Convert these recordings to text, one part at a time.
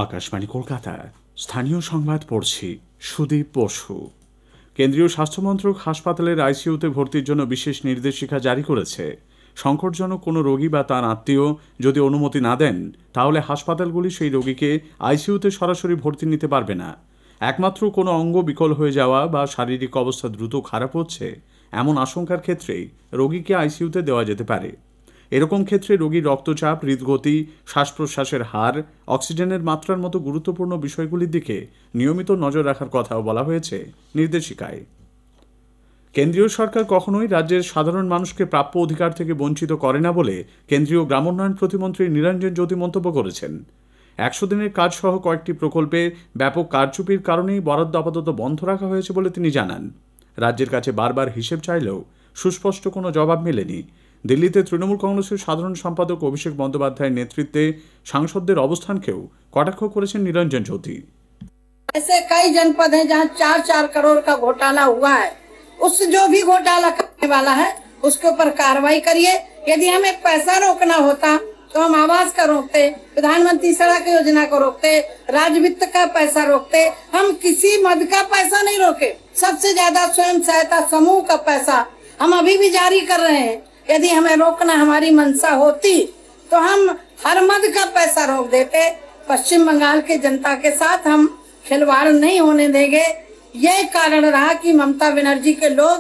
আকাশবাণী কলকাতা স্থানীয় সংবাদ পড়ছি সুদীপ বসু। কেন্দ্রীয় স্বাস্থ্যমন্ত্রক হাসপাতালের আইসিইউতে ভর্তির জন্য বিশেষ নির্দেশিকা জারি করেছে। সংকটজনক কোনো রোগী বা তার আত্মীয় যদি অনুমতি না দেন তাহলে হাসপাতালগুলি সেই রোগীকে আইসিইউতে সরাসরি ভর্তি নিতে পারবে না। একমাত্র কোনো অঙ্গ বিকল হয়ে যাওয়া বা শারীরিক অবস্থা দ্রুত খারাপ হচ্ছে এমন আশঙ্কার ক্ষেত্রেই রোগীকে আইসিইউতে দেওয়া যেতে পারে। এরকম ক্ষেত্রে রোগীর রক্তচাপ, হৃদগতি, শ্বাস প্রশ্বাসের হার, অক্সিজেনের মাত্রার মতো গুরুত্বপূর্ণ বিষয়গুলির দিকে নিয়মিত নজর রাখার কথাও বলা হয়েছে নির্দেশিকায়। কেন্দ্রীয় সরকার কখনোই রাজ্যের সাধারণ মানুষকে প্রাপ্য অধিকার থেকে বঞ্চিত করে না বলে কেন্দ্রীয় গ্রামোন্নয়ন প্রতিমন্ত্রী নিরঞ্জন জ্যোতি মন্তব্য করেছেন। 100 দিনের কাজ সহ কয়েকটি প্রকল্পে ব্যাপক কারচুপির কারণেই বরাদ্দ আপাতত বন্ধ রাখা হয়েছে বলে তিনি জানান। রাজ্যের কাছে বারবার হিসেব চাইলেও সুস্পষ্ট কোনো জবাব মেলেনি। দিল্লিতে তৃণমূল কংগ্রেসের সাধারণ সম্পাদক অভিষেক বন্দ্যোপাধ্যায়ের নেতৃত্বে সাংসদদের অবস্থানকেও কটাক্ষ করেছেন নিরঞ্জন জ্যোতি। ऐसे कई जनपद हैं जहां 4-4 करोड़ का घोटाला हुआ है। उससे जो भी घोटाला करने वाला है उसके ऊपर कार्रवाई करिए। यदि हमें पैसा रोकना होता तो हम आवास का रोकते, प्रधानमंत्री सड़क योजना को रोकते, राज्य वित्त का पैसा रोकते। हम किसी मद का पैसा नहीं रोके। सबसे ज्यादा स्वयं सहायता समूह का पैसा हम अभी भी जारी कर रहे हैं। यदि हमें रोकना हमारी मंशा होती तो हम हर मद का पैसा रोक देते। पश्चिम बंगाल के जनता के साथ हम खिलवाड़ नहीं होने देंगे। यह कारण रहा कि ममता बनर्जी के लोग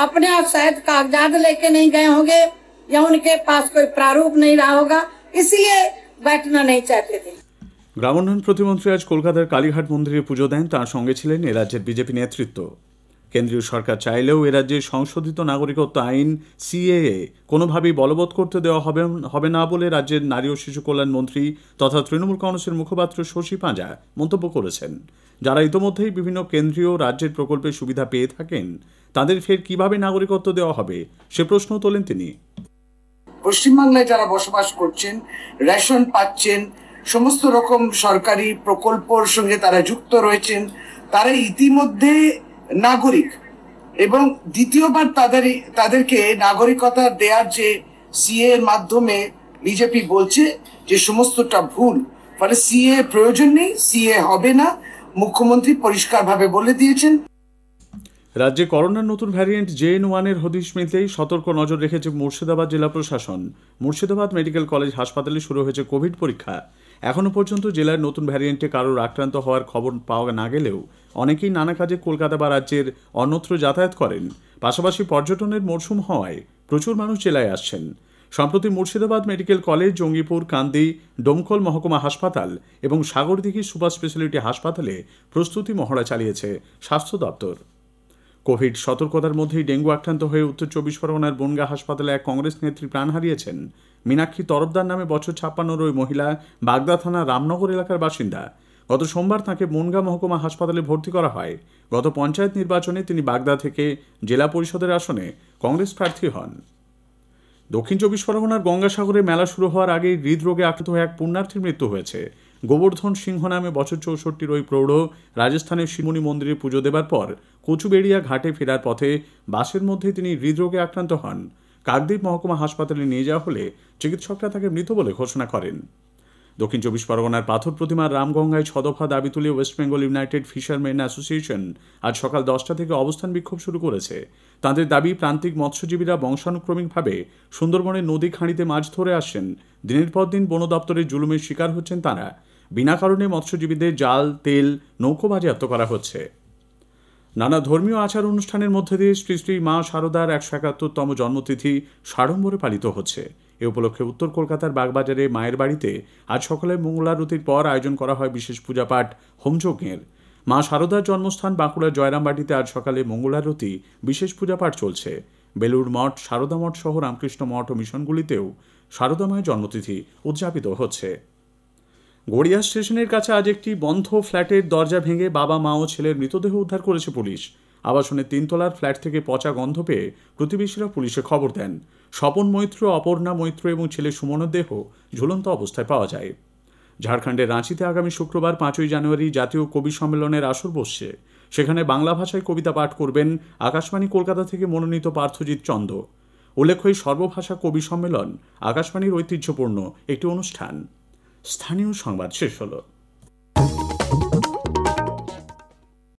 अपने आप शायद कागजात लेके नहीं गए होंगे या उनके पास कोई प्रारूप नहीं रहा होगा, इसलिए बैठना नहीं चाहते थे। গ্রামোন্নয়ন প্রতিমন্ত্রী আজ কলকাতার কালীঘাট মন্দিরে পুজো দেন। তার সঙ্গে ছিলেন এ রাজ্যের বিজেপি নেতৃত্ব। কেন্দ্রীয় সরকার চাইলেও এ রাজ্যে সংশোধিত নাগরিকত্ব আইন সিএএ কোনোভাবেই বলবৎ করতে দেওয়া হবে না বলে রাজ্যের নারী ও শিশু কল্যাণ মন্ত্রী তথা তৃণমূল কংগ্রেসের মুখপাত্র শশী পাঁজা মন্তব্য করেছেন। যারা ইতোমধ্যেই বিভিন্ন কেন্দ্রীয় রাজ্যের প্রকল্পের সুবিধা পেয়ে থাকেন তাদের ফের কিভাবে নাগরিকত্ব দেওয়া হবে সে প্রশ্ন তোলেন তিনি। পশ্চিমবাংলায় যারা বসবাস করছেন, রেশন পাচ্ছেন, সমস্ত রকম সরকারি প্রকল্পর সঙ্গে তারা যুক্ত রয়েছেন, তারা ইতিমধ্যে নাগরিক এবং দ্বিতীয়বার তাদেরকে নাগরিকতা দেওয়ার যে সিএ এর মাধ্যমে বিজেপি বলছে যে সমস্তটা ভুল, ফলে সিএ প্রয়োজন নেই, সিএ হবে না, মুখ্যমন্ত্রী পরিষ্কারভাবে বলে দিয়েছেন। রাজ্যে করোনার নতুন ভ্যারিয়েন্ট JN1 এর হদিশ মিলতেই সতর্ক নজর রেখেছে মুর্শিদাবাদ জেলা প্রশাসন। মুর্শিদাবাদ মেডিকেল কলেজ হাসপাতালে শুরু হয়েছে কোভিড পরীক্ষা। এখনও পর্যন্ত জেলার নতুন ভ্যারিয়েন্টে কারোর আক্রান্ত হওয়ার খবর পাওয়া না গেলেও অনেকেই নানা কাজে কলকাতা বা রাজ্যের অন্যত্র যাতায়াত করেন। পাশাপাশি পর্যটনের মরশুম হওয়ায় প্রচুর মানুষ জেলায় আসছেন। সম্প্রতি মুর্শিদাবাদ মেডিকেল কলেজ, জঙ্গিপুর, কান্দি, ডোমকল মহকুমা হাসপাতাল এবং সাগরদিঘি সুপার স্পেশালিটি হাসপাতালে প্রস্তুতি মহড়া চালিয়েছে স্বাস্থ্য দপ্তর। কোভিড সতর্কতার মধ্যেই ডেঙ্গু আক্রান্ত হয়ে উত্তর 24 পরগনার বনগাঁ হাসপাতালে এক কংগ্রেস নেত্রী প্রাণ হারিয়েছেন। মীনাক্ষী তরফদার নামে বছর 56 ওই মহিলা বাগদা থানা রামনগর এলাকার বাসিন্দা। গত সোমবার তাঁকে বনগাঁ মহকুমা হাসপাতালে ভর্তি করা হয়। গত পঞ্চায়েত নির্বাচনে তিনি বাগদা থেকে জেলা পরিষদের আসনে কংগ্রেস প্রার্থী হন। দক্ষিণ 24 পরগনার গঙ্গাসাগরে মেলা শুরু হওয়ার আগেই হৃদরোগে আক্রান্ত হয়ে এক পুণ্যার্থীর মৃত্যু হয়েছে। গোবর্ধন সিংহ নামে বছর 64 ওই প্রৌঢ় রাজস্থানের শিবমণি মন্দিরে পুজো দেবার পর কচুবেড়িয়া ঘাটে ফেরার পথে বাসের মধ্যে তিনি হৃদরোগে আক্রান্ত হন। কাকদ্বীপ মহকুমা হাসপাতালে নিয়ে যাওয়া হলে চিকিৎসকরা তাকে মৃত বলে ঘোষণা করেন। দক্ষিণ 24 পরগনার পাথর প্রতিমার রামগঙ্গায় 6 দফা দাবি তুলে West Bengal United fishermen association আজ সকাল 10টা থেকে অবস্থান বিক্ষোভ শুরু করেছে। তাদের দাবি, প্রান্তিক মৎস্যজীবীরা বংশানুক্রমিকভাবে সুন্দরবনের নদী খাঁড়িতে মাছ ধরে আসছেন। দিনের পর দিন বন দপ্তরের জুলুমের শিকার হচ্ছেন তারা। বিনা কারণে মৎস্যজীবীদের জাল, তেল, নৌকো বাজেয়াপ্ত করা হচ্ছে। নানা ধর্মীয় আচার অনুষ্ঠানের মধ্যে দিয়ে শ্রী শ্রী মা শারদার 171তম জন্মতিথি সাড়ম্বরে পালিত হচ্ছে। এ উপলক্ষে উত্তর কলকাতার বাগবাজারে মায়ের বাড়িতে আজ সকালে মঙ্গলারতির পর আয়োজন করা হয় বিশেষ পূজাপাঠ, হোমযজ্ঞের। মা শারদার জন্মস্থান বাঁকুড়ার জয়রামবাটিতে আজ সকালে মঙ্গলারতি, বিশেষ পূজাপাঠ চলছে। বেলুড় মঠ, শারদা মঠ সহ রামকৃষ্ণ মঠ ও মিশনগুলিতেও শারদা মায়ের জন্মতিথি উদযাপিত হচ্ছে। গড়িয়া স্টেশনের কাছে আজ একটি বন্ধ ফ্ল্যাটের দরজা ভেঙে বাবা, মা ও ছেলের মৃতদেহ উদ্ধার করেছে পুলিশ। আবাসনের 3 তলার ফ্ল্যাট থেকে পচা গন্ধ পেয়ে প্রতিবেশীরা পুলিশে খবর দেন। স্বপন মৈত্র, অপর্ণা মৈত্র এবং ছেলে সুমনের দেহ ঝুলন্ত অবস্থায় পাওয়া যায়। ঝাড়খণ্ডের রাঁচিতে আগামী শুক্রবার 5ই জানুয়ারি জাতীয় কবি সম্মেলনের আসর বসছে। সেখানে বাংলা ভাষায় কবিতা পাঠ করবেন আকাশবাণী কলকাতা থেকে মনোনীত পার্থজিৎ চন্দ। উল্লেখ্য, এই সর্বভাষা কবি সম্মেলন আকাশবাণীর ঐতিহ্যপূর্ণ একটি অনুষ্ঠান। স্থানীয় সংবাদ শেষ হলো।